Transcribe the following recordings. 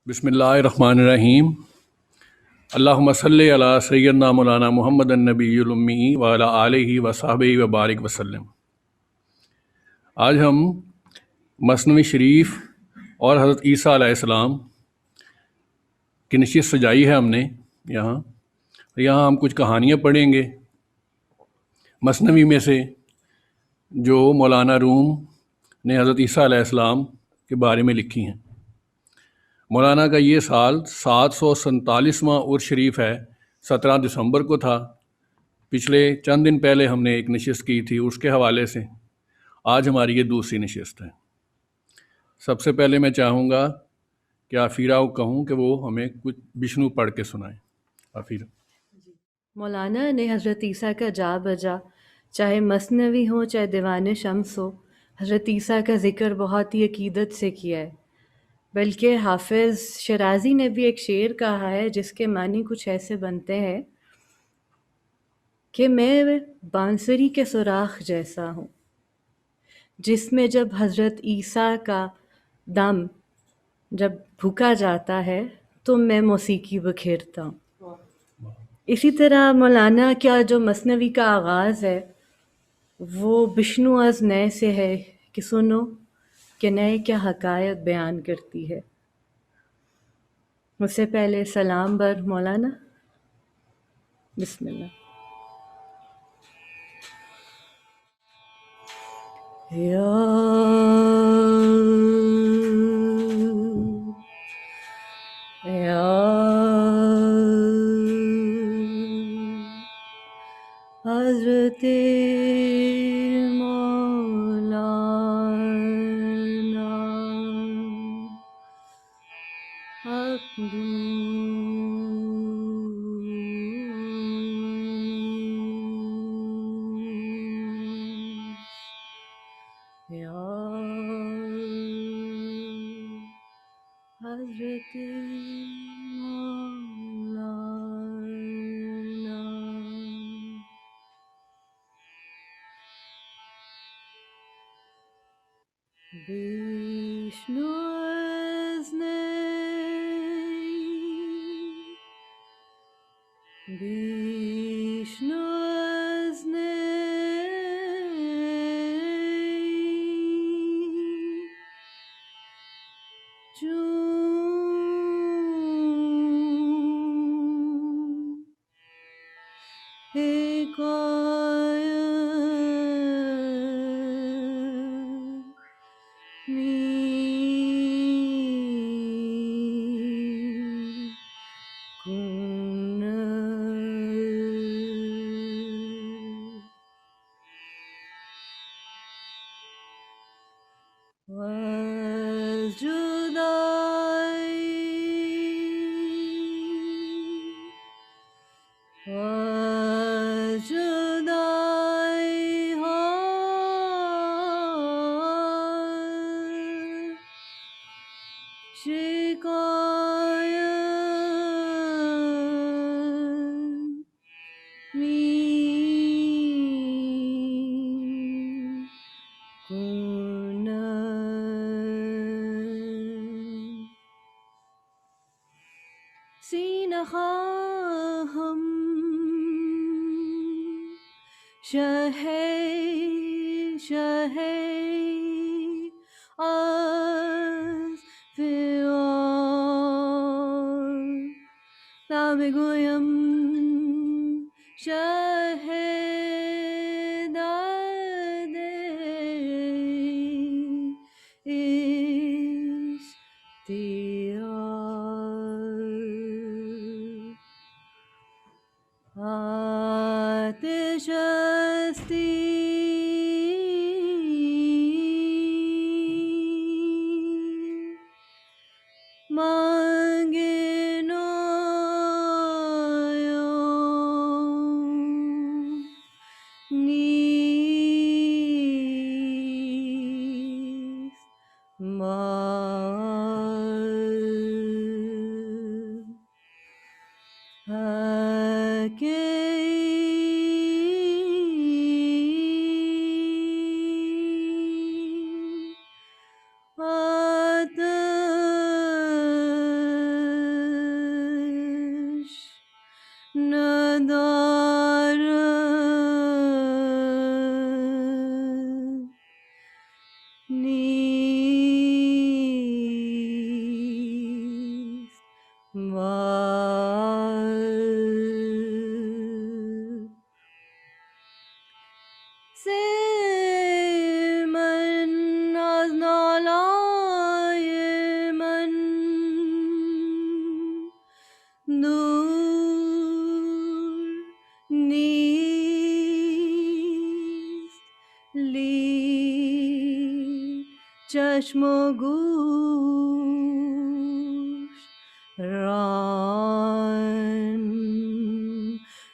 بسم اللہ الرحمن الرحیم۔ اللہم صلی علی سیدنا مولانا محمد النبی الامی وعلی آلہ وصحبہ وبارک وسلم۔ آج ہم مثنوی شریف اور حضرت عیسیٰ علیہ السلام کی نشست سجائی ہے ہم نے یہاں ہم کچھ کہانیاں پڑھیں گے مثنوی میں سے، جو مولانا روم نے حضرت عیسیٰ علیہ السلام کے بارے میں لکھی ہیں۔ مولانا کا یہ سال 747واں عرس شریف ہے، 17 دسمبر کو تھا۔ پچھلے چند دن پہلے ہم نے ایک نشست کی تھی اس کے حوالے سے، آج ہماری یہ دوسری نشست ہے۔ سب سے پہلے میں چاہوں گا کہ آفیرہ کو کہوں کہ وہ ہمیں کچھ بشنو پڑھ کے سنائیں۔ آفیرہ۔ مولانا نے حضرت عیسیٰ کا جا بجا، چاہے مثنوی ہو چاہے دیوان شمس ہو، حضرت عیسیٰ کا ذکر بہت ہی عقیدت سے کیا ہے۔ بلکہ حافظ شیرازی نے بھی ایک شعر کہا ہے جس کے معنی کچھ ایسے بنتے ہیں کہ میں بنسری کے سوراخ جیسا ہوں، جس میں جب حضرت عیسیٰ کا دم جب بھوکا جاتا ہے تو میں موسیقی بکھیرتا ہوں۔ اسی طرح مولانا کا جو مثنوی کا آغاز ہے وہ بشنو از نئے سے ہے کہ سنو کہ نئے کیا حکایت بیان کرتی ہے۔ اس سے پہلے سلام بر مولانا۔ بسم اللہ۔ یا حضرت مولانا حق یا حضرت مولانا۔ بشنو از نی، بشنو از نی، چون hekāyat mikonad was جداییها شکایت میکنad. سینه خواهم شهی از بیان، و بگویم شهد آتش هستی مانگن آیم نیست mal se man az nalaye man dur nist li چشم و گوش ران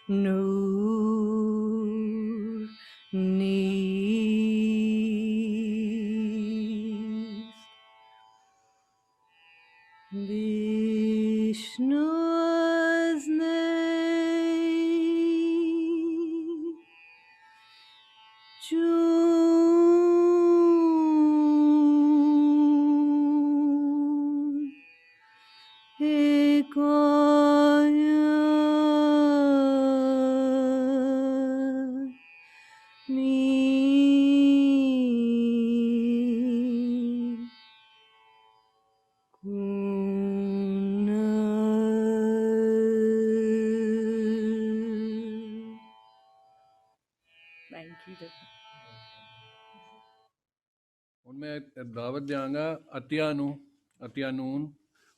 نور نیست بشنو از نی چون hekāyat mikonad. Thank you. ਹੁਣ ਮੈਂ ਦਾਵਤ ਦਿਆਂਗਾ ਅਤਿਆ ਨੂਨ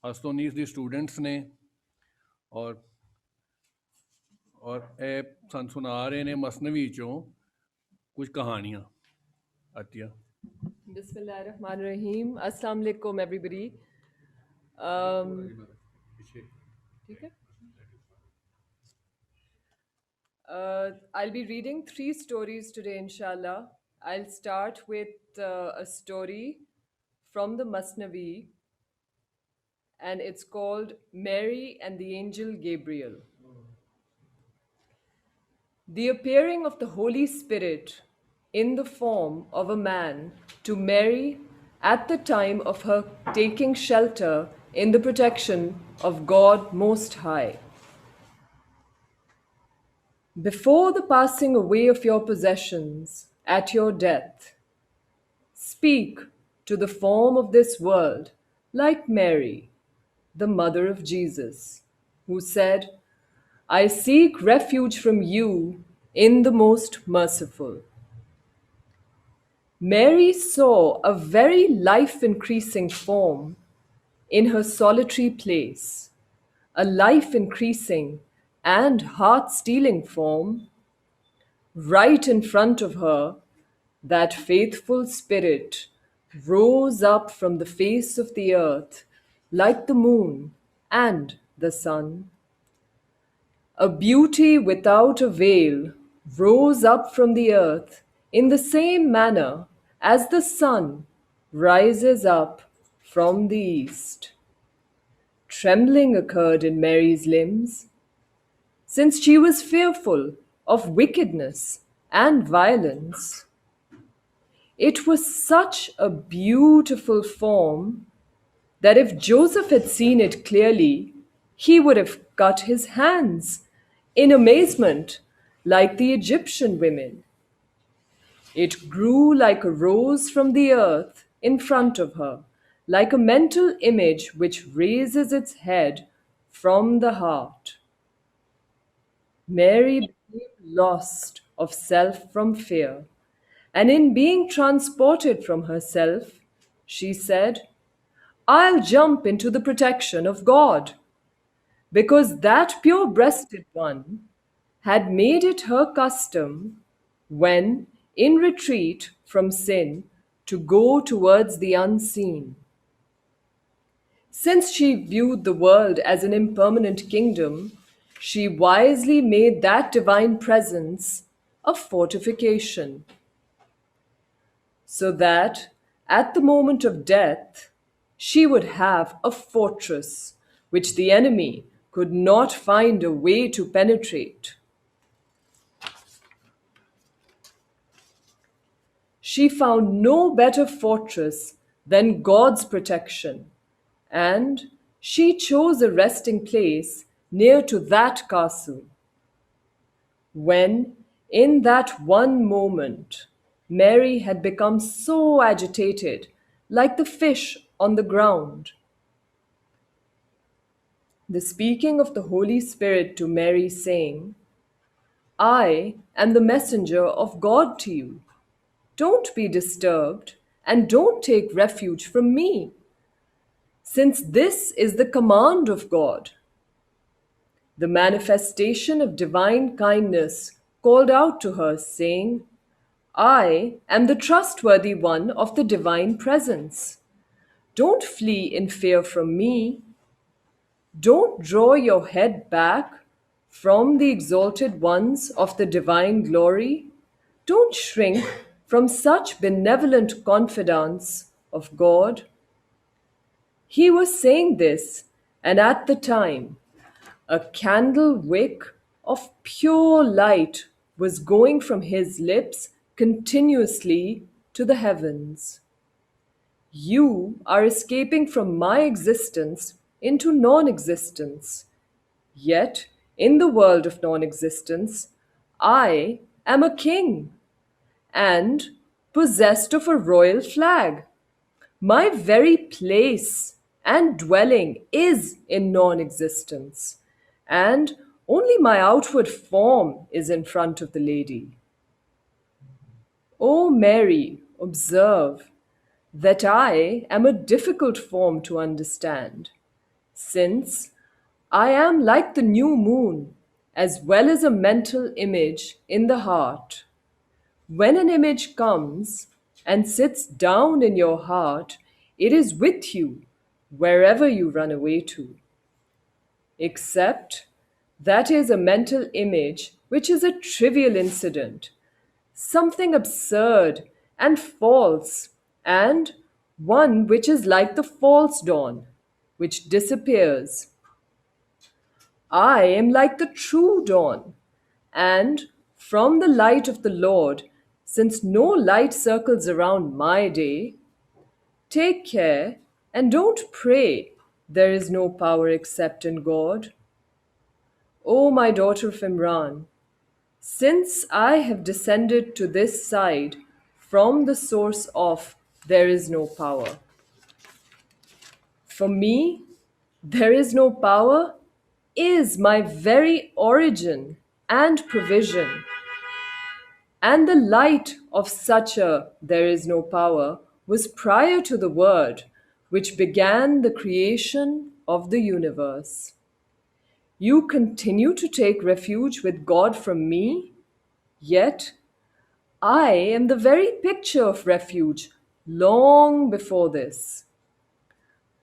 ਹਸਤੋਨੀਸ ਦੀ ਸਟੂਡੈਂਟਸ ਨੇ ਔਰ ਇਹ ਸਾਨੂੰ ਸੁਣਾ ਰਹੇ ਨੇ ਮਸਨਵੀ ਚੋਂ ਕੁਝ ਕਹਾਣੀਆਂ ਅਤਿਆ Bismillahirrahmanirrahim. Assalamu alaikum everybody. ठीक है? I'll be reading 3 stories today, inshallah. I'll start with a story from the Masnavi, and it's called Mary and the Angel Gabriel. The appearing of the Holy Spirit in the form of a man to Mary at the time of her taking shelter in the protection of God Most High. Before the passing away of your possessions at your death, speak to the form of this world like Mary, the mother of Jesus, who said, I seek refuge from you in the Most Merciful. Mary saw a very life-increasing form in her solitary place, a life-increasing and heart-stealing form. Right in front of her, that faithful spirit rose up from the face of the earth like the moon and the sun. A beauty without a veil rose up from the earth in the same manner as the sun rises up from the east. Trembling occurred in Mary's limbs, since she was fearful of wickedness and violence. It was such a beautiful form that if Joseph had seen it clearly, he would have cut his hands in amazement like the Egyptian women. It grew like a rose from the earth in front of her, like a mental image which raises its head from the heart. Mary became lost of self from fear, and in being transported from herself, she said, I'll jump into the protection of God, because that pure-breasted one had made it her custom, when in retreat from sin, to go towards the unseen. Since she viewed the world as an impermanent kingdom, she wisely made that divine presence a fortification, so that at the moment of death, she would have a fortress which the enemy could not find a way to penetrate. She found no better fortress than God's protection, and she chose a resting place near to that castle. When, in that one moment, Mary had become so agitated, like the fish on the ground, the speaking of the Holy Spirit to Mary, saying, I am the messenger of God to you. Don't be disturbed and don't take refuge from me, since this is the command of God. The manifestation of divine kindness called out to her, saying, I am the trustworthy one of the divine presence. Don't flee in fear from me. Don't draw your head back from the exalted ones of the divine glory. Don't shrink from such benevolent confidence of God. He was saying this, and at the time, a candle wick of pure light was going from his lips continuously to the heavens. You are escaping from my existence into non-existence. Yet, in the world of non-existence, I am a king and possessed of a royal flag. My very place and dwelling is in non-existence, and only my outward form is in front of the lady. O Mary, observe that I am a difficult form to understand, since I am like the new moon, as well as a mental image in the heart. When an image comes and sits down in your heart, it is with you wherever you run away to. Except that is a mental image which is a trivial incident, something absurd and false, and one which is like the false dawn, which disappears. I am like the true dawn, and from the light of the Lord, since no light circles around my day, take care and don't pray there is no power except in God. O my daughter of Imran, since I have descended to this side from the source of there is no power, for me, there is no power is my very origin and provision. And the light of such a there is no power was prior to the word which began the creation of the universe. You continue to take refuge with God from me, yet I am the very picture of refuge long before this.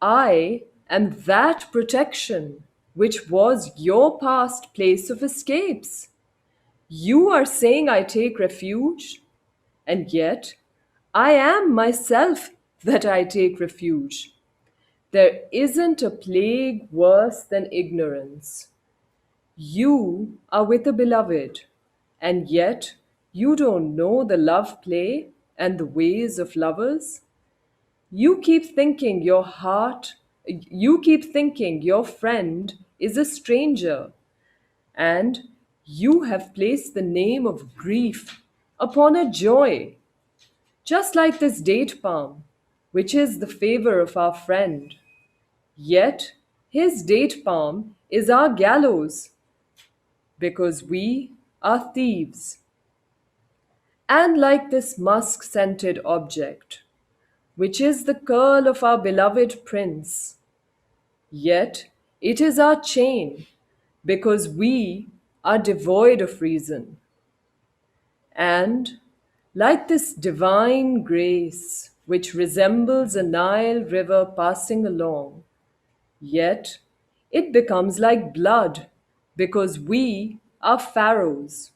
I am that protection which was your past place of escapes. You are saying I take refuge, and yet I am myself that I take refuge. There isn't a plague worse than ignorance. You are with a beloved, and yet you don't know the love play and the ways of lovers. You keep thinking your friend is a stranger, and you have placed the name of grief upon a joy, just like this date palm, which is the favor of our friend. Yet his date palm is our gallows, because we are thieves. And like this musk scented object, which is the curl of our beloved prince, yet it is our chain, because we are devoid of reason. And like this divine grace, which resembles a Nile river passing along, yet it becomes like blood, because we are pharaohs.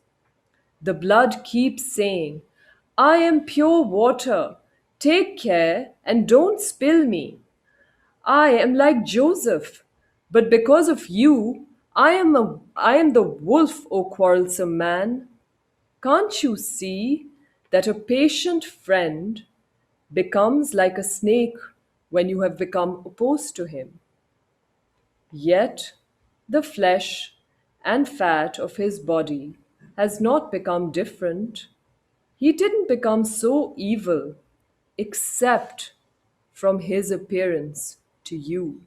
The blood keeps saying, I am pure water, take care and don't spill me. I am like Joseph, but because of you, I am the wolf, O quarrelsome man. Can't you see that a patient friend becomes like a snake when you have become opposed to him? Yet the flesh and fat of his body has not become different. He didn't become so evil except from his appearance to you.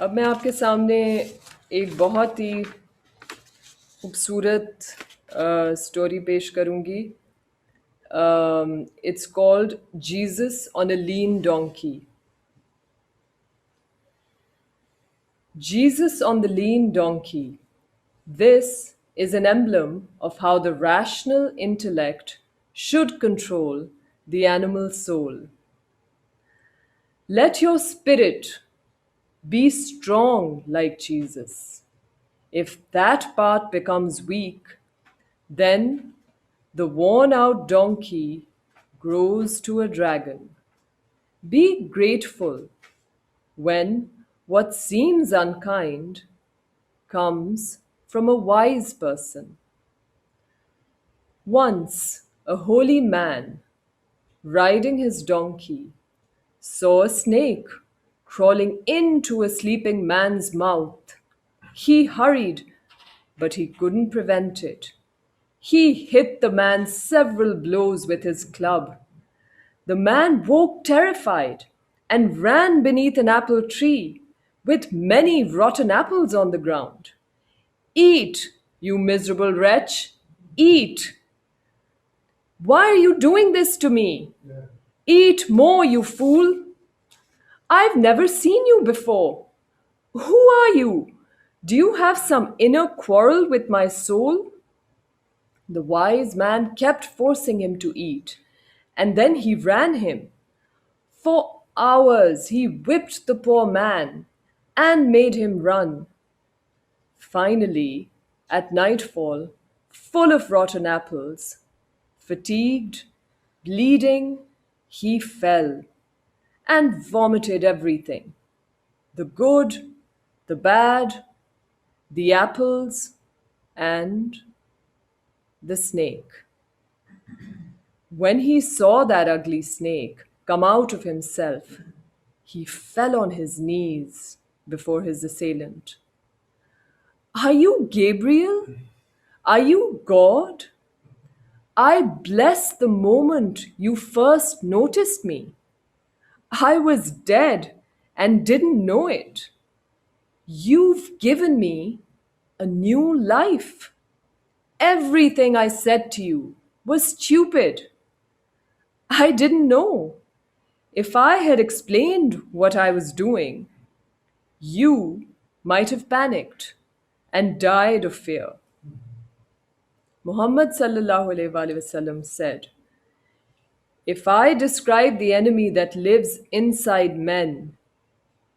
اب میں آپ کے سامنے ایک بہت ہی خوبصورت story پیش کروں گی. It's called Jesus on a Lean Donkey. Jesus on the lean donkey. This is an emblem of how the rational intellect should control the animal soul. Let your spirit be strong like Jesus. If that part becomes weak, then the worn-out donkey grows to a dragon. Be grateful when what seems unkind comes from a wise person. Once a holy man, riding his donkey, saw a snake crawling into a sleeping man's mouth. He hurried, but he couldn't prevent it. He hit the man several blows with his club. The man woke terrified and ran beneath an apple tree with many rotten apples on the ground. Eat, you miserable wretch, eat. Why are you doing this to me? Eat more, you fool. I've never seen you before. Who are you? Do you have some inner quarrel with my soul? The wise man kept forcing him to eat, and then he ran him. For hours he whipped the poor man and made him run. Finally, at nightfall, full of rotten apples, fatigued, bleeding, he fell and vomited everything. The good, the bad, the apples, and the snake. When he saw that ugly snake come out of himself, he fell on his knees before his assailant. Are you Gabriel? Are you God? I bless the moment you first noticed me. I was dead and didn't know it. You've given me a new life. Everything I said to you was stupid. I didn't know. If I had explained what I was doing, you might have panicked and died of fear. Muhammad sallallahu alaihi wasallam said, if I describe the enemy that lives inside men,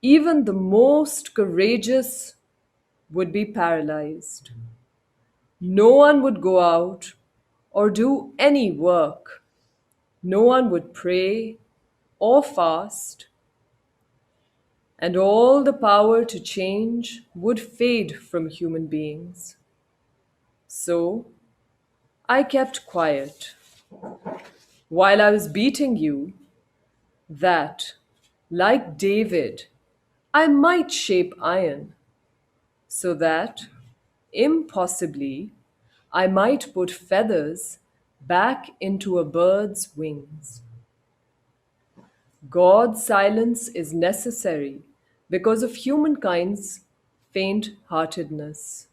even the most courageous would be paralyzed. No one would go out or do any work. No one would pray or fast, and all the power to change would fade from human beings. So I kept quiet while I was beating you, that, like David, I might shape iron, so that, impossibly, I might put feathers back into a bird's wings. God's silence is necessary because of humankind's faint-heartedness.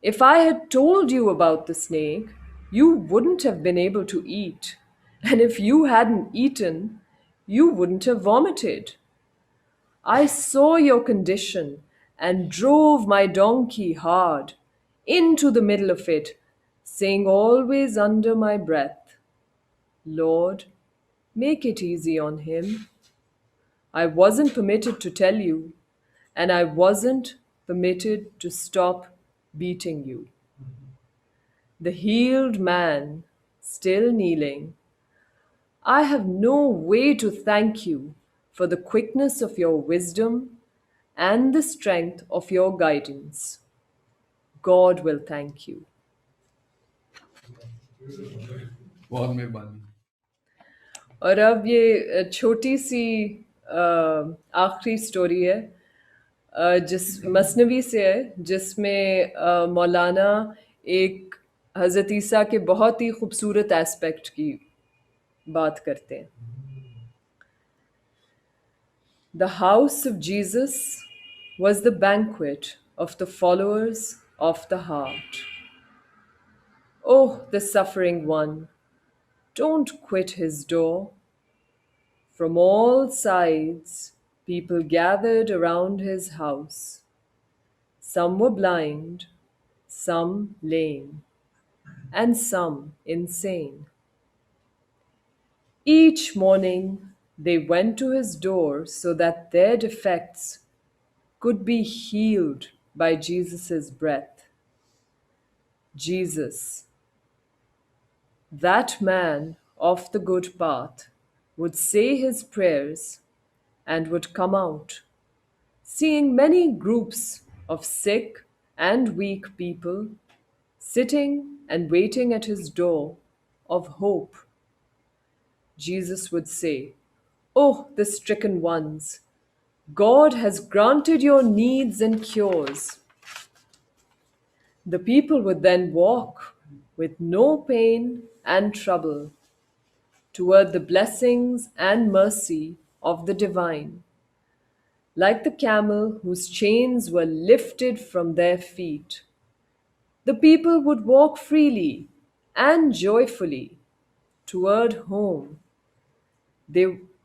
If I had told you about the snake, you wouldn't have been able to eat. And if you hadn't eaten, you wouldn't have vomited. I saw your condition and drove my donkey hard into the middle of it, saying always under my breath, Lord, make it easy on him. I wasn't permitted to tell you, and I wasn't permitted to stop beating you. The healed man, still kneeling, I have no way to thank you for the quickness of your wisdom and the strength of your guidance. God will thank you. بہت مہربانی. اور اب یہ چھوٹی سی آخری story ہے جس مثنوی سے ہے، جس میں مولانا ایک حضرت عیسیٰ کے بہت ہی خوبصورت ایسپیکٹ کی بات کرتے ہیں. The house of Jesus was the banquet of the followers of the heart. Oh, the suffering one, don't quit his door. From all sides, people gathered around his house. Some were blind, some lame, and some insane. Each morning, they went to his door so that their defects could be healed by Jesus' breath. Jesus, that man of the good path, would say his prayers and would come out, seeing many groups of sick and weak people sitting and waiting at his door of hope. Jesus would say, "Oh, the stricken ones, God has granted your needs and cures." The people would then walk with no pain and trouble toward the blessings and mercy of the divine, like the camel whose chains were lifted from their feet. The people would walk freely and joyfully toward home.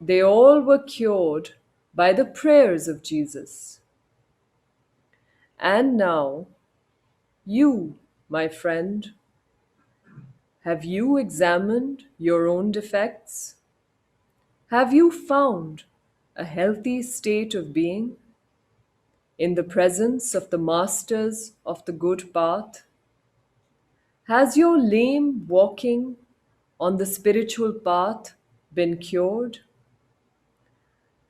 They all were cured by the prayers of Jesus. And now, you, my friend, have you examined your own defects? Have you found a healthy state of being in the presence of the masters of the good path? Has your lame walking on the spiritual path been cured?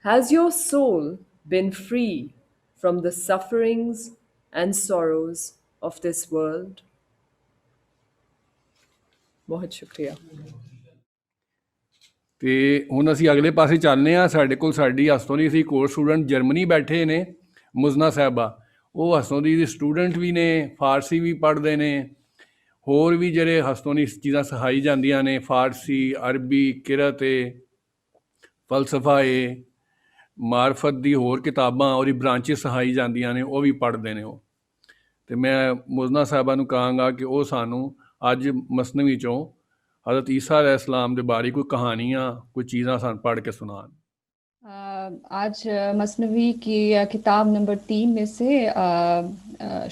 Has your soul been free from the sufferings and sorrows of this world? ਬਹੁਤ ਸ਼ੁਕਰੀਆ। ਤੇ ਹੁਣ ਅਸੀਂ ਅਗਲੇ ਪਾਸੇ ਚੱਲਦੇ ਹਾਂ। ਸਾਡੇ ਕੋਲ ਸਾਡੀ ਹਸਤੋਂ ਦੀ ਅਸੀਂ ਕੋਰਸ ਸਟੂਡੈਂਟ ਜਰਮਨੀ ਬੈਠੇ ਨੇ, ਮੁਜ਼ਨਾ ਸਾਹਿਬਾ। ਉਹ ਹਸਤੋਂ ਦੀ ਸਟੂਡੈਂਟ ਵੀ ਨੇ, ਫਾਰਸੀ ਵੀ ਪੜ੍ਹਦੇ ਨੇ, ਹੋਰ ਵੀ ਜਿਹੜੇ ਹਸਤੋਂ ਦੀ ਚੀਜ਼ਾਂ ਸਿਖਾਈ ਜਾਂਦੀਆਂ ਨੇ, ਫਾਰਸੀ, ਅਰਬੀ, ਕਿਰਤ ਏ, ਫਲਸਫਾ ਏ, ਮਾਰਫਤ ਦੀ ਹੋਰ ਕਿਤਾਬਾਂ ਉਹਦੀ ਬ੍ਰਾਂਚਿਸ ਸਿਖਾਈ ਜਾਂਦੀਆਂ ਨੇ, ਉਹ ਵੀ ਪੜ੍ਹਦੇ ਨੇ ਉਹ। ਅਤੇ ਮੈਂ ਮੁਜ਼ਨਾ ਸਾਹਿਬਾਂ ਨੂੰ ਕਹਾਂਗਾ ਕਿ ਉਹ ਸਾਨੂੰ ਅੱਜ ਮਸਨਵੀ 'ਚੋਂ हज़रत ईसा अलैहिस्सलाम के बारे कोई कहानियाँ, कोई चीज़ां सन पढ़ के सुनान। आज मसनवी की किताब नंबर 3 में से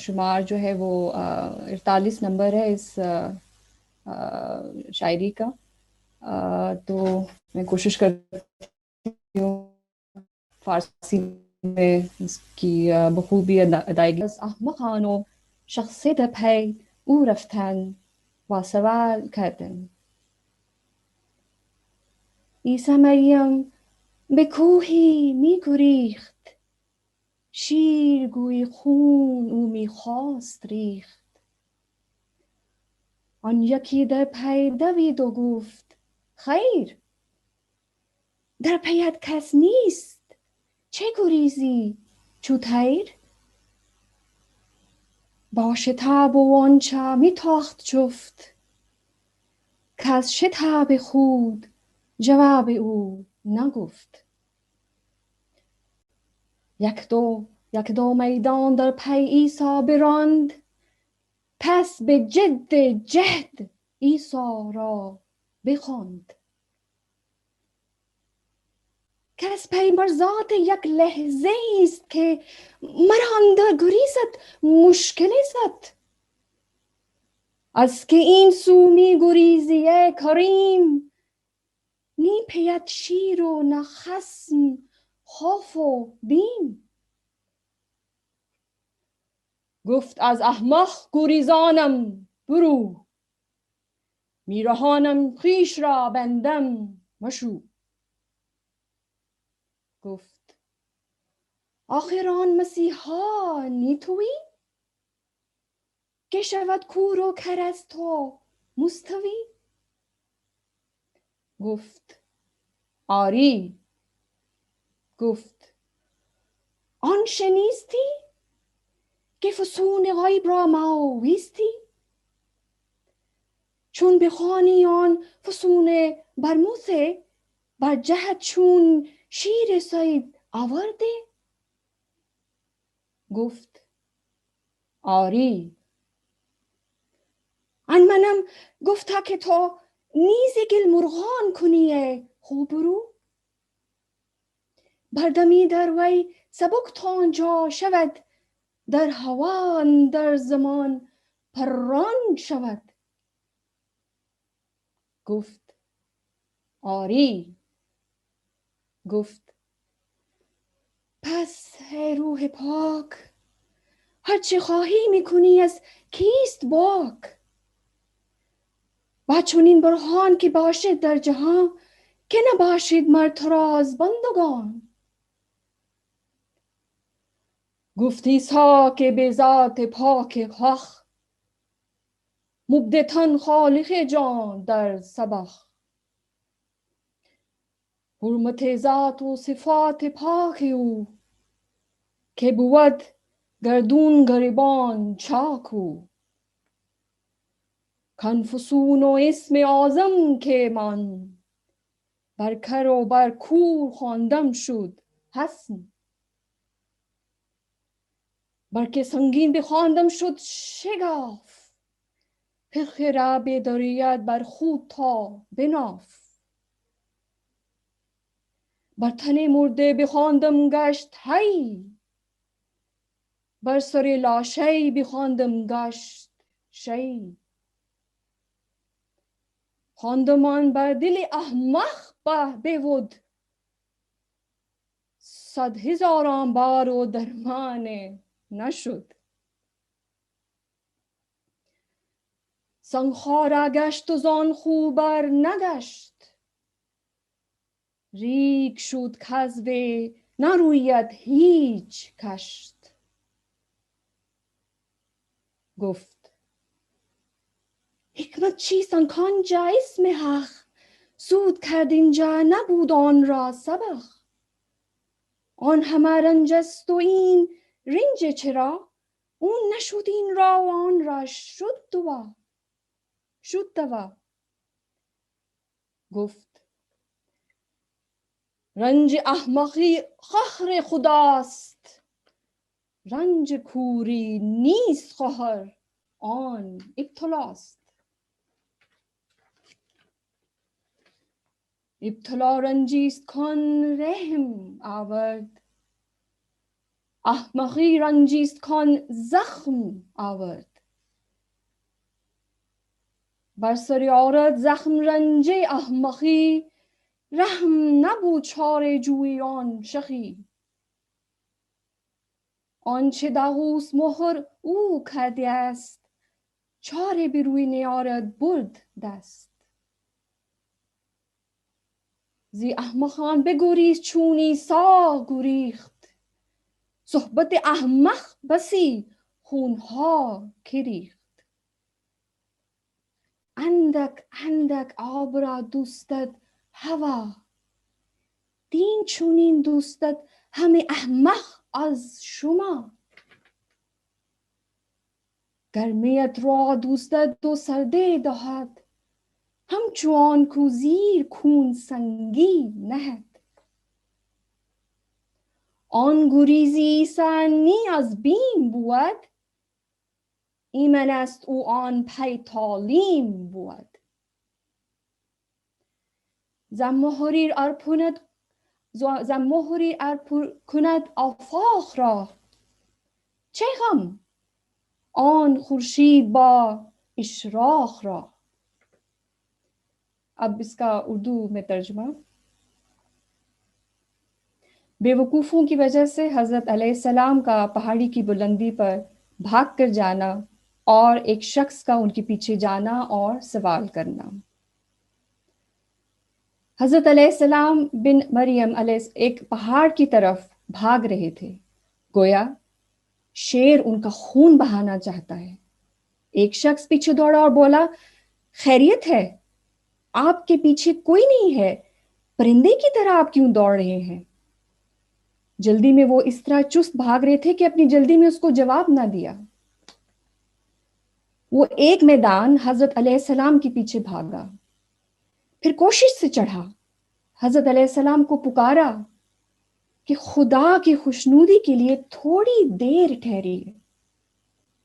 शुमार जो है वो 48 नंबर है इस शायरी का। तो मैं कोशिश करती हूँ फारसी में इसकी बखूबी अदायगी। अहमकानो शख्सियत पै او رفتن و سوال کردن. عیسی مریم به کوهی می گریخت، شیرگوی خون او می خواست ریخت. آن یکی در پی دوید و گفت خیر، در پیت کس نیست، چه گریزی چو طیر؟ با شتاب و آنچه می تاخت جفت، که از شتاب خود جواب او نگفت. یک دو میدان در پی عیسی براند، پس به جد جهد عیسی را بخواند. کس پیمرزاد یک لحظه است که مرا اندر گریزد مشکل است. از که این سو می گریزی ای کریم، نی پیت شیر و نه خصم خوف و بیم. گفت از احمق گریزانم برو، می رهانم خویش را بندم مشو. گفت آخر آن مسیحا نی تویی، که شود کور و کر از تو مستوی؟ گفت آری. گفت آن شنیستی که فسون غیب را ماویستی؟ چون بخوانی آن فسون برموسه، بر جهت چون شیر صید آورده؟ گفت آری. آن منم گفتا که تو نیز گل مرغان کنی خوبرو. بردمی در وی سبک تا آنجا شود، در هوا در زمان پران شود. گفت آری. گفت پس ای روح پاک، هرچه خواهی میکنی از کیست باک. با چنین برهان که باشد در جهان، که نباشد مر تو را از بندگان. گفت عیسی که به ذات پاک حق، مبدتن خالق جان در سبخ. حرمت ذات و صفات پاک او، که بود گردون گریبان چاک او. کنفسون و اسم اعظم که من، بر کر و بر کور خواندم شد حسن. بر که سنگین بخواندم شد شگاف، پرخ را بدارید بر خود تا بناف. بر تن مرده بخواندم گشت حی، بر سر لاشه بخواندم گشت شی. خواندمان بر دل احمق بود، 100,000 بار و درمان نشد. سنگخوار گشت و زان خوبر نگشت، ریگ شد کذب نروید هیچ کشت. گفت حکمت چیست آنجا اسم حق، سود کرد اینجا نبود آن را سبخ. آن همه رنج است و این رنج چرا، اون نشد این را و آن را شد دوا. گفت رنج احمقی قهر خداست، رنج کوری نیست قهر آن ابتلاست. ابتلا رنجیست کان رحم آورد، احمقی رنجیست کان زخم آورد. بر سر آرد زخم رنج احمقی، رحم نبود چاره جوی آن شخی. آنچه داغوس مهر او کرده است، چاره بر روی نیارد برد دست. زی احمقان بگریز چون عیسی گریخت، صحبت احمق بسی خونها که ریخت. اندک آب را دوستد هوا، دین چونین دوستد همه احمق از شما. گرمیت را دوستد و سرده دهد، همچون کو زیر کون سنگی نهد. آن گریزی عیسی نی از بیم بود، ایمن است او آن پی تعلیم بود. زمهریر کند آفاق را، چه غم آن خورشید با اشراق را. अब इसका उर्दू में तर्जुमा। बेवकूफ़ों की वजह से हज़रत अलैहिस्सलाम का पहाड़ी की बुलंदी पर भाग कर जाना और एक शख्स का उनके पीछे जाना और सवाल करना। हज़रत अलैहिस्सलाम बिन मरियम एक पहाड़ की तरफ भाग रहे थे। गोया शेर उनका खून बहाना चाहता है। एक शख्स पीछे दौड़ा और बोला, खैरियत है, आपके पीछे कोई नहीं है, परिंदे की तरह आप क्यों दौड़ रहे हैं। जल्दी में वो इस तरह चुस्त भाग रहे थे कि अपनी जल्दी में उसको जवाब ना दिया। वो एक मैदान हजरत अलैहिस्सलाम के पीछे भागा, फिर कोशिश से चढ़ा, हजरत अलैहिस्सलाम को पुकारा کہ خدا کی خوشنودی کے لیے تھوڑی دیر ٹھہریے،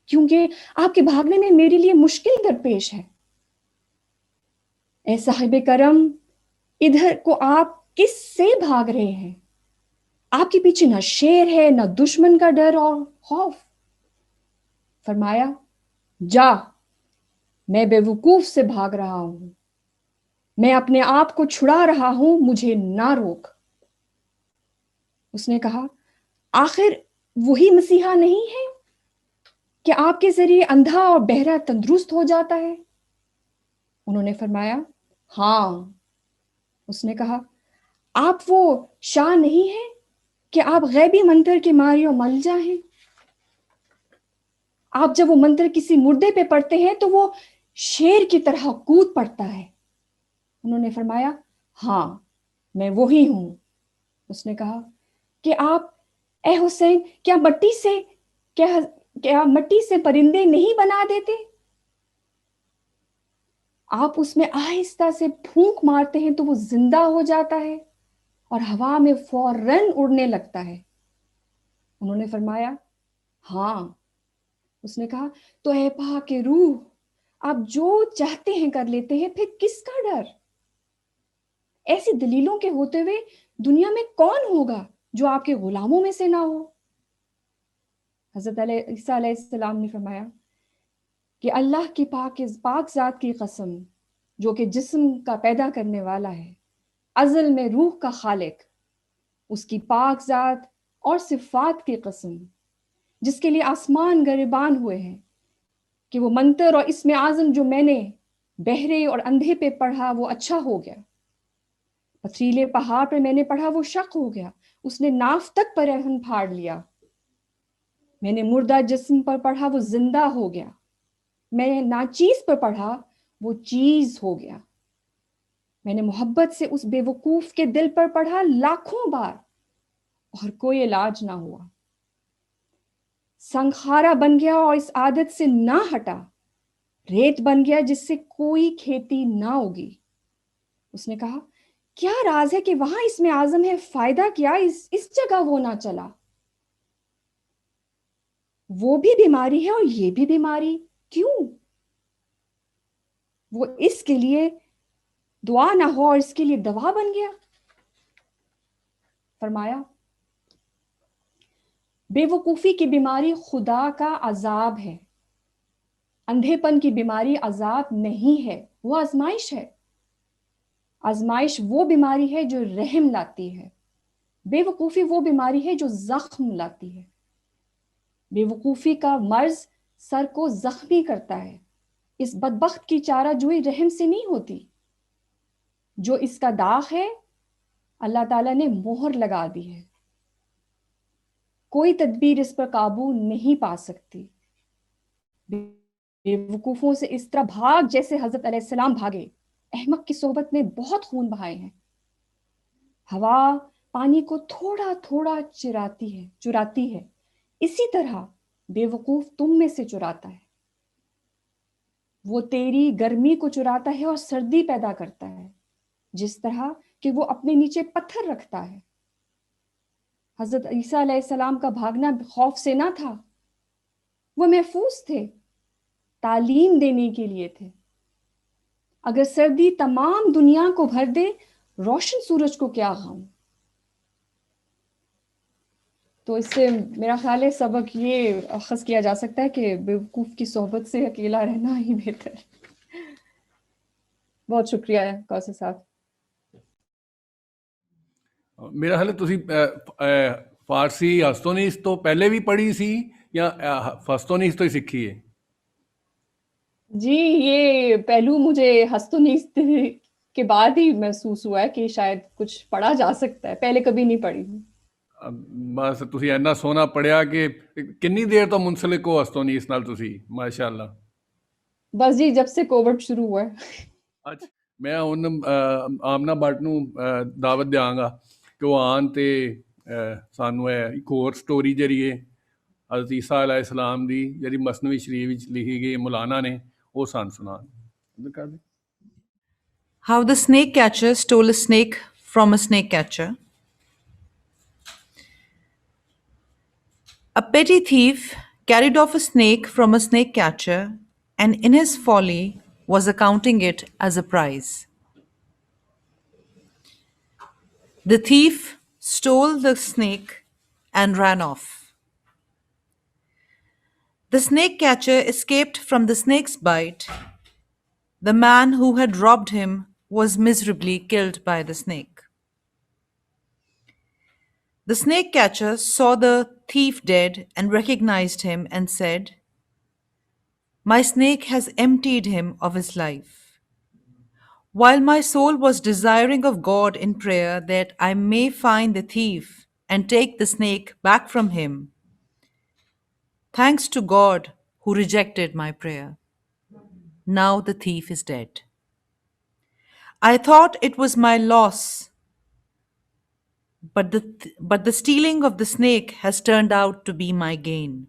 کیونکہ آپ کے بھاگنے میں میرے لیے مشکل درپیش ہے۔ اے صاحب کرم، ادھر کو آپ کس سے بھاگ رہے ہیں؟ آپ کے پیچھے نہ شیر ہے، نہ دشمن کا ڈر اور خوف۔ فرمایا، جا، میں بے وقوف سے بھاگ رہا ہوں، میں اپنے آپ کو چھڑا رہا ہوں، مجھے نہ روک۔ اس نے کہا، آخر وہی مسیحا نہیں ہے کہ آپ کے ذریعے اندھا اور بہرا تندرست ہو جاتا ہے؟ انہوں نے فرمایا، ہاں۔ اس نے کہا، آپ وہ شاہ نہیں ہیں کہ آپ غیبی منتر کے ماریوں مل جائیں؟ آپ جب وہ منتر کسی مردے پہ پڑھتے ہیں تو وہ شیر کی طرح کود پڑتا ہے۔ انہوں نے فرمایا، ہاں، میں وہی ہوں۔ اس نے کہا کہ آپ، اے حسین، کیا مٹی سے پرندے نہیں بنا دیتے؟ آپ اس میں آہستہ سے پھونک مارتے ہیں تو وہ زندہ ہو جاتا ہے اور ہوا میں فوراً اڑنے لگتا ہے۔ انہوں نے فرمایا، ہاں۔ اس نے کہا، تو اے پاک روح، آپ جو چاہتے ہیں کر لیتے ہیں، پھر کس کا ڈر؟ ایسی دلیلوں کے ہوتے ہوئے دنیا میں کون ہوگا جو آپ کے غلاموں میں سے نہ ہو؟ حضرت عیسیٰ علیہ السلام نے فرمایا کہ اللہ کی پاک ذات کی قسم، جو کہ جسم کا پیدا کرنے والا ہے، ازل میں روح کا خالق، اس کی پاک ذات اور صفات کی قسم، جس کے لیے آسمان گریبان ہوئے ہیں، کہ وہ منتر اور اسم اعظم جو میں نے بہرے اور اندھے پہ پڑھا وہ اچھا ہو گیا، پتھریلے پہاڑ پہ میں نے پڑھا وہ شق ہو گیا، اس نے ناف تک پر رہن پھاڑ لیا۔ میں نے مردہ جسم پر پڑھا وہ زندہ ہو گیا، میں نے ناچیز پر پڑھا وہ چیز ہو گیا، میں نے محبت سے اس بے وقوف کے دل پر پڑھا لاکھوں بار اور کوئی علاج نہ ہوا، سنگ خارا بن گیا اور اس عادت سے نہ ہٹا، ریت بن گیا جس سے کوئی کھیتی نہ ہوگی۔ اس نے کہا، کیا راز ہے کہ وہاں اس میں اعظم ہے، فائدہ کیا اس جگہ وہ نہ چلا؟ وہ بھی بیماری ہے اور یہ بھی بیماری، کیوں؟ وہ اس کے لیے دعا نہ ہو اور اس کے لیے دوا بن گیا۔ فرمایا، بے وقوفی کی بیماری خدا کا عذاب ہے، اندھے پن کی بیماری عذاب نہیں ہے، وہ آزمائش ہے۔ آزمائش وہ بیماری ہے جو رحم لاتی ہے، بے وقوفی وہ بیماری ہے جو زخم لاتی ہے۔ بے وقوفی کا مرض سر کو زخمی کرتا ہے، اس بدبخت کی چارہ جوئی رحم سے نہیں ہوتی، جو اس کا داغ ہے اللہ تعالیٰ نے مہر لگا دی ہے، کوئی تدبیر اس پر قابو نہیں پا سکتی۔ بے وقوفوں سے اس طرح بھاگ جیسے حضرت علیہ السلام بھاگے، احمق کی صحبت میں بہت خون بہائے ہیں۔ ہوا پانی کو تھوڑا تھوڑا چراتی ہے، اسی طرح بے وقوف تم میں سے چراتا ہے۔ وہ تیری گرمی کو چراتا ہے اور سردی پیدا کرتا ہے، جس طرح کہ وہ اپنے نیچے پتھر رکھتا ہے۔ حضرت عیسیٰ علیہ السلام کا بھاگنا خوف سے نہ تھا، وہ محفوظ تھے، تعلیم دینے کے لیے تھے۔ اگر سردی تمام دنیا کو بھر دے، روشن سورج کو کیا غم؟ تو اس سے میرا خیال ہے سبق یہ اخذ کیا جا سکتا ہے کہ بیوقوف کی صحبت سے اکیلا رہنا ہی بہتر۔ بہت شکریہ کوثر صاحب۔ میرا خیال ہے تسی فارسی ہستونیس تو پہلے بھی پڑھی سی یا ہستونیس تو ہی سیکھی ہے؟ جی، یہ پہلو مجھے ہستونیس کے بعد ہی محسوس ہوا ہے کہ شاید کچھ پڑھا جا سکتا ہے، پہلے کبھی نہیں پڑھی۔ بس تسی اینا سونا پڑھیا کہ کنی دیر تو منسلک ہو ہستونیس نال تسی، ماشاء اللہ۔ بس جی، جب سے کووڈ شروع ہوا ہے۔ اچھا، میں ہن آمنہ بٹ نوں دعوت دیاں گا کہ وہ آن تے سانوں ایک اور سٹوری جڑی ہے حضرت عیسیٰ علیہ السلام دی جڑی مثنوی شریف وچ لکھی گئی مولانا نے، وہ سان سنان۔ How the snake catcher stole a snake from a snake catcher. A petty thief carried off a snake from a snake catcher and in his folly was accounting it as a prize. The thief stole the snake and ran off. The snake catcher escaped from the snake's bite. The man who had robbed him was miserably killed by the snake. The snake catcher saw the thief dead and recognized him and said, "My snake has emptied him of his life. While my soul was desiring of God in prayer that I may find the thief and take the snake back from him, thanks to God who rejected my prayer. Now the thief is dead. I thought it was my loss, but the stealing of the snake has turned out to be my gain.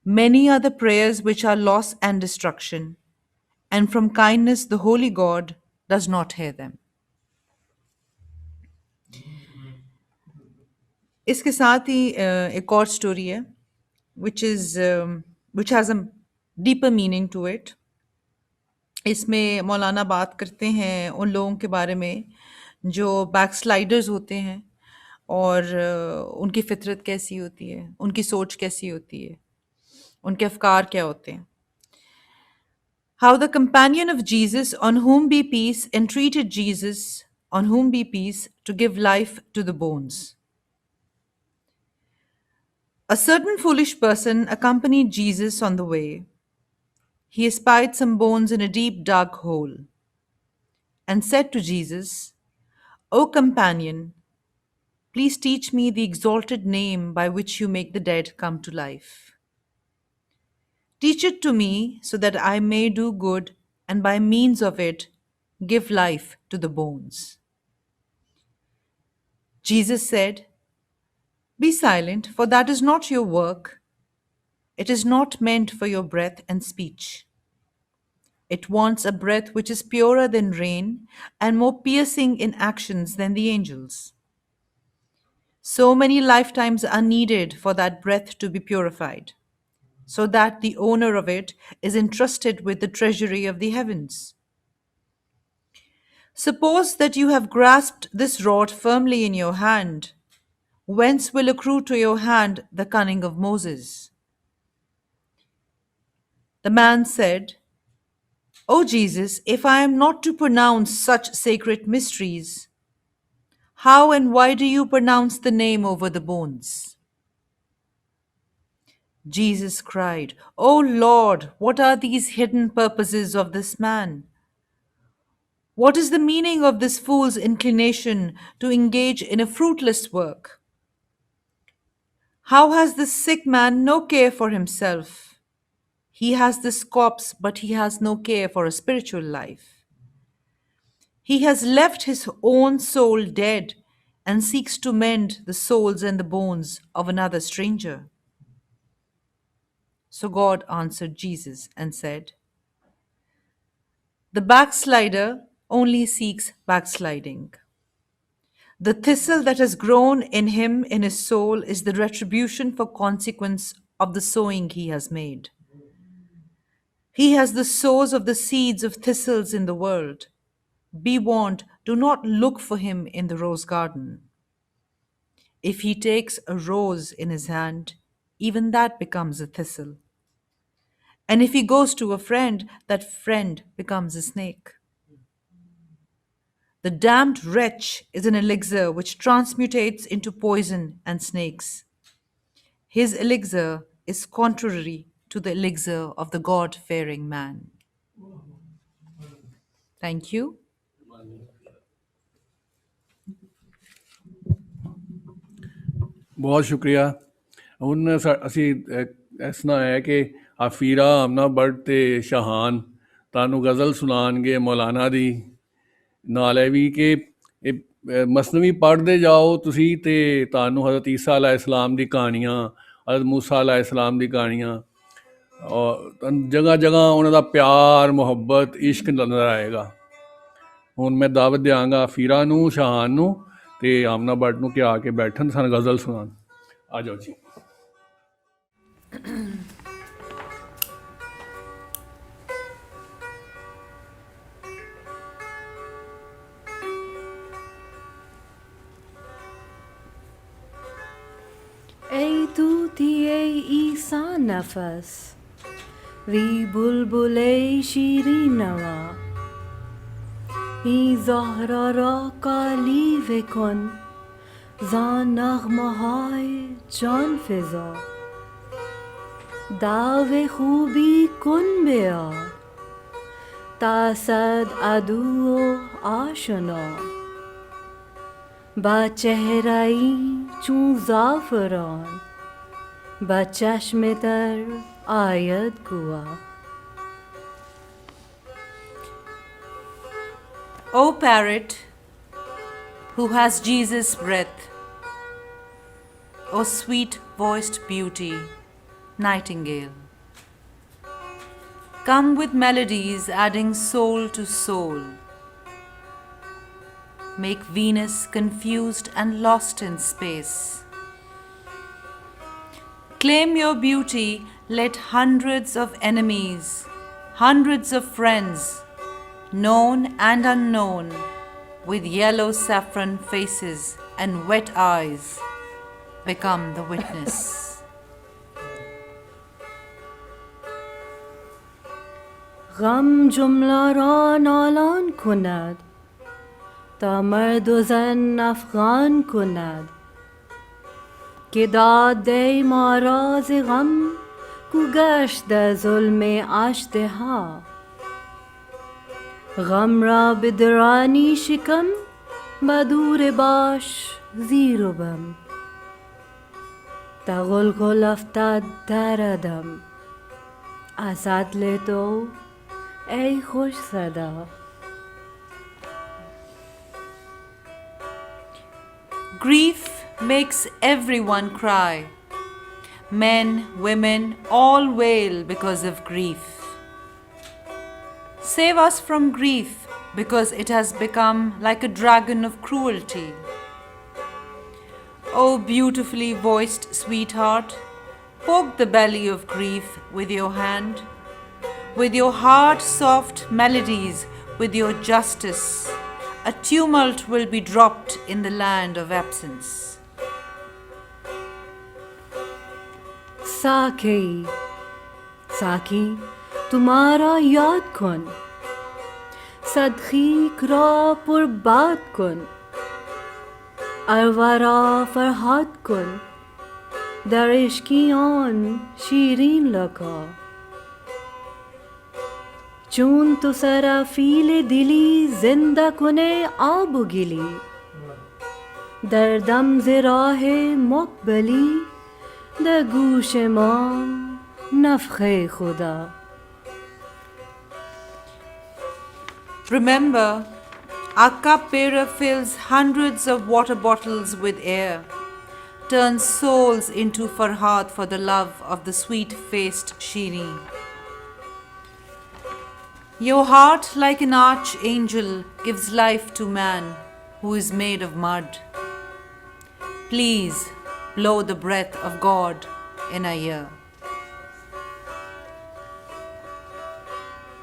Many are the prayers which are loss and destruction, and from kindness the Holy God does not hear them." इसके साथ ही एक और story है which has a deeper meaning to it. इसमें मौलाना बात करते हैं उन लोगों के बारे में जो बैकस्लाइडर्स होते हैं और उनकी फितरत कैसी होती है, उनकी सोच कैसी होती है, उनके अफकार क्या होते हैं. How the companion of Jesus, on whom be peace, entreated Jesus, on whom be peace, to give life to the bones. A certain foolish person accompanied Jesus on the way. He espied some bones in a deep dark hole and said to Jesus, "O companion, please teach me the exalted name by which you make the dead come to life. Teach it to me so that I may do good and by means of it give life to the bones." Jesus said, "Be silent, for that is not your work. It is not meant for your breath and speech. It wants a breath which is purer than rain and more piercing in actions than the angels. So many lifetimes are needed for that breath to be purified, so that the owner of it is entrusted with the treasury of the heavens. Suppose that you have grasped this rod firmly in your hand. Whence will accrue to your hand the cunning of Moses?" The man said, "O Jesus, if I am not to pronounce such sacred mysteries, how and why do you pronounce the name over the bones?" Jesus cried, "O Lord, what are these hidden purposes of this man? What is the meaning of this fool's inclination to engage in a fruitless work? How has this sick man no care for himself? He has this corpse, but he has no care for a spiritual life. He has left his own soul dead and seeks to mend the souls and the bones of another stranger." So God answered Jesus and said, "The backslider only seeks backsliding. The thistle that has grown in him in his soul is the retribution for consequence of the sowing he has made. He has the source of the seeds of thistles in the world. Be warned, do not look for him in the rose garden. If he takes a rose in his hand, even that becomes a thistle. And if he goes to a friend, that friend becomes a snake. The damned wretch is an elixir which transmutates into poison and snakes. His elixir is contrary to the elixir of the God-fearing man." Thank you. ਬਹੁਤ ਸ਼ੁਕਰੀਆ. ਹੁਣ ਅਸੀਂ ਇਸ ਤਰ੍ਹਾਂ ਹੈ ਕਿ ਆਫੀਰਾ, ਆਮਨਾ but ਤੇ ਸ਼ਾਹਾਨ ਤੁਹਾਨੂੰ ਗਜ਼ਲ ਸੁਣਾਉਣਗੇ ਮੌਲਾਨਾ ਦੀ. ਨਾਲ ਇਹ ਵੀ ਕਿ ਇਹ ਮਸਨਵੀ ਪੜ੍ਹਦੇ ਜਾਓ ਤੁਸੀਂ ਅਤੇ ਤੁਹਾਨੂੰ ਹਜ਼ਰਤ ਈਸਾ ਅਲੈਹ ਇਸਲਾਮ ਦੀ ਕਹਾਣੀਆਂ, ਹਜ਼ਰਤ ਮੂਸਾ ਅਲੈਹ ਇਸਲਾਮ ਦੀ ਕਹਾਣੀਆਂ ਔਰ ਜਗ੍ਹਾ ਜਗ੍ਹਾ ਉਹਨਾਂ ਦਾ ਪਿਆਰ, ਮੁਹੱਬਤ, ਇਸ਼ਕ ਨਜ਼ਰ ਆਏਗਾ. ਹੁਣ ਮੈਂ ਦਾਵਤ ਦਿਆਂਗਾ ਆਫੀਰਾ ਨੂੰ, ਸ਼ਾਹਾਨ ਨੂੰ ਅਤੇ ਆਮਨਾ ਬਟ ਨੂੰ ਕਿ ਆ ਕੇ ਬੈਠਣ, ਸਾਨੂੰ ਗਜ਼ਲ ਸੁਣਾਉਣ. آ جاؤ جی. ای طوطی عیسی نفس وی بلبل شیرین نوا این زهرا را کالیوه کن زان نغمه های جان فزا دعو خوبی کن بیار تا صد عدو و آشنا با چهره‌ای چون زعفران با چشم تر آید Goa. O parrot, who has Jesus' breath, O sweet-voiced beauty, nightingale, come with melodies adding soul to soul. Make Venus confused and lost in space. Claim your beauty, let hundreds of enemies, hundreds of friends, known and unknown, with yellow saffron faces and wet eyes, become the witness. غم جمله را نالان کند تا مرد و زن افغان کند که داده ما راز غم کو گشت ظلم اژدها غم را بدرانی شکم با دور باش زیر و بم تا غلغل افتاد در دم از عدل تو ای خوش صدا. Grief makes everyone cry. Men, women, all wail because of grief. Save us from grief because it has become like a dragon of cruelty. O beautifully voiced sweetheart, poke the belly of grief with your hand, with your heart soft melodies, with your justice. A tumult will be dropped in the land of absence. साकी साकी तुम्हारा याद कन सदखीक را पुरबाद کن ارورا فرهاد کن در عشقیان شیرین لکا چون تو سرافیل دلی زنده کنه آب و گلی در دم ز راه مقبلی در گوش ما نفخه خدا. Remember, our cup-bearer fills hundreds of water bottles with air, turns souls into farhat for the love of the sweet-faced Shireen. Your heart, like an archangel, gives life to man who is made of mud. Please blow the breath of God in our ear.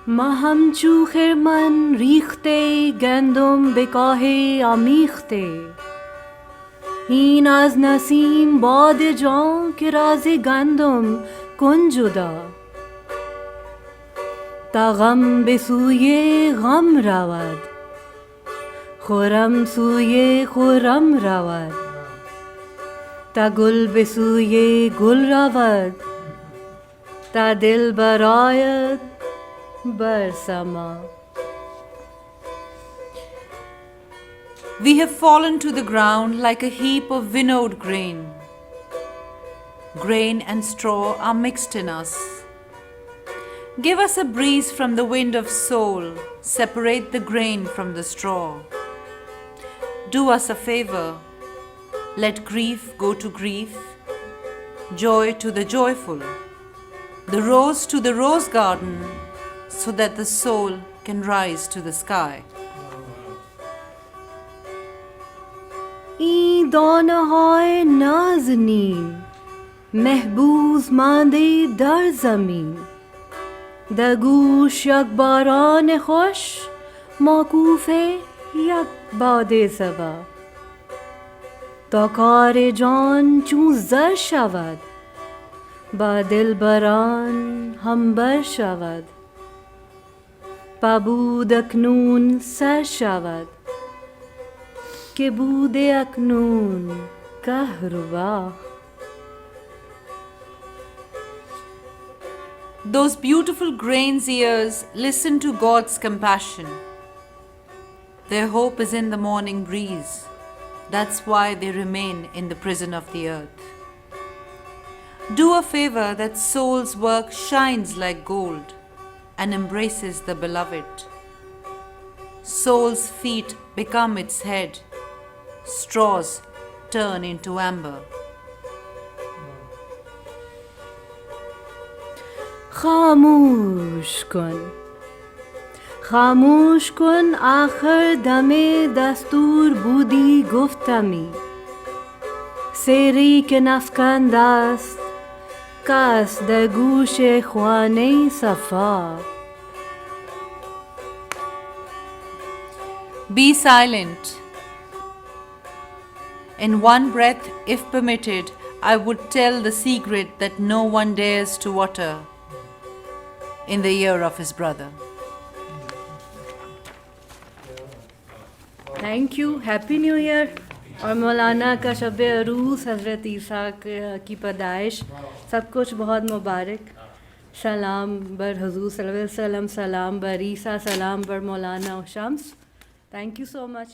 ما همچو خرمن ریخته گندم به کاه آمیخته N از نسیم باد جان که راز گندم کن جدا تا غم به سوی غم رود خرم سوی خرم رود تا گل به سوی گل رود تا دل برآید بر سما. We have fallen to the ground like a heap of winnowed grain. Grain and straw are mixed in us. Give us a breeze from the wind of soul, separate the grain from the straw. Do us a favor, let grief go to grief, joy to the joyful, the rose to the rose garden, so that the soul can rise to the sky. N دانه‌های نازنین محبوس مانده در زمین در گوش یک باران خوش موقوف یک باد صبا تا کار جان چون زر شود با دلبران همبر شود با بود اکنون سر شود که بود اکنون کهربا. Those beautiful grain's ears listen to God's compassion. Their hope is in the morning breeze. That's why they remain in the prison of the earth. Do a favor that soul's work shines like gold and embraces the beloved. Soul's feet become its head. Straws turn into amber. خاموش کن آخر دم دستور بودی گفتمی سری که نفکند است کس در گوش خوانی صفا. Be silent. In one breath, if permitted, I would tell the secret that no one dares to utter in the ear of his brother. Thank you. Happy new year. और मौलाना का शब अरूस हज़रत ईसा की पैदाइश सब कुछ बहुत मुबारक. सलाम बर हुज़ूर सल्लल्लाहु अलैहि वसल्लम, सलाम बर ईसा, सलाम बर मौलाना और Shams. Thank you so much.